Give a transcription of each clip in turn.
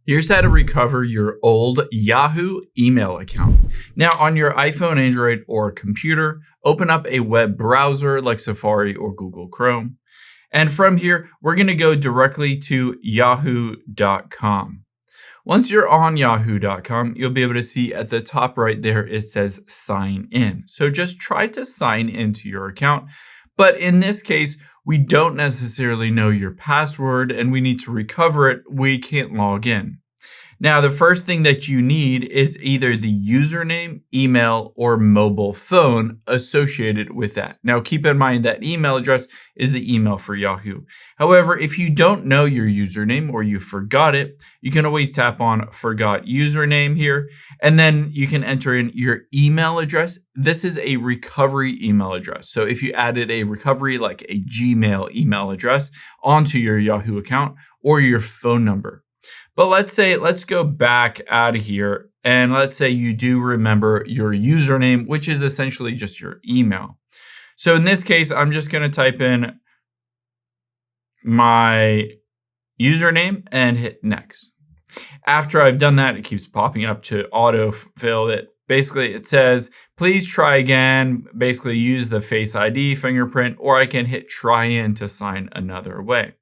Here's how to recover your old Yahoo email account. Now, on your iPhone, Android, or computer, open up a web browser like Safari or Google Chrome. And from here, we're going to go directly to yahoo.com. Once you're on yahoo.com, you'll be able to see at the top right there, it says sign in. So just try to sign into your account. But in this case, we don't necessarily know your password and we need to recover it. We can't log in. Now, the first thing that you need is either the username, email, or mobile phone associated with that. Now, keep in mind that email address is the email for Yahoo. However, if you don't know your username or you forgot it, you can always tap on forgot username here, and then you can enter in your email address. This is a recovery email address. So if you added a recovery like a Gmail email address onto your Yahoo account or your phone number. But let's go back out of here and let's say you do remember your username, which is essentially just your email. So in this case, I'm just going to type in my username and hit next. After I've done that, it keeps popping up to autofill it. Basically, it says, please try again, basically use the Face ID fingerprint, or I can hit try in to sign another way.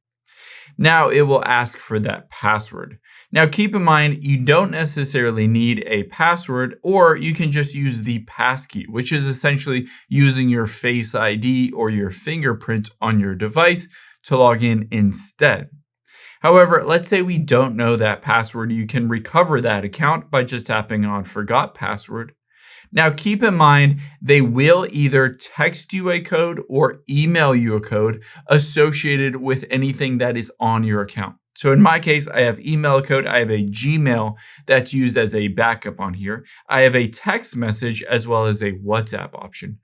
Now it will ask for that password. Now keep in mind, you don't necessarily need a password, or you can just use the passkey, which is essentially using your Face ID or your fingerprint on your device to log in instead. However, let's say we don't know that password. You can recover that account by just tapping on forgot password. Now, keep in mind, they will either text you a code or email you a code associated with anything that is on your account. So in my case, I have email code. I have a Gmail that's used as a backup on here. I have a text message as well as a WhatsApp option.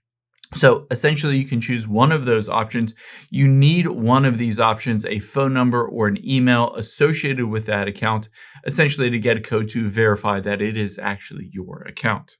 So essentially, you can choose one of those options. You need one of these options, a phone number or an email associated with that account, essentially to get a code to verify that it is actually your account.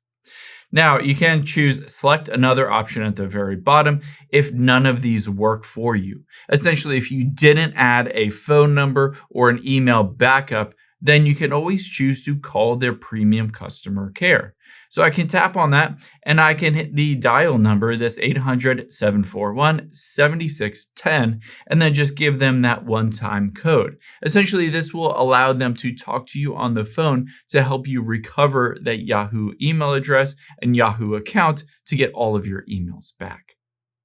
Now, you can select another option at the very bottom if none of these work for you. Essentially, if you didn't add a phone number or an email backup, then you can always choose to call their premium customer care. So I can tap on that and I can hit the dial number, this 800-741-7610, and then just give them that one-time code. Essentially, this will allow them to talk to you on the phone to help you recover that Yahoo email address and Yahoo account to get all of your emails back.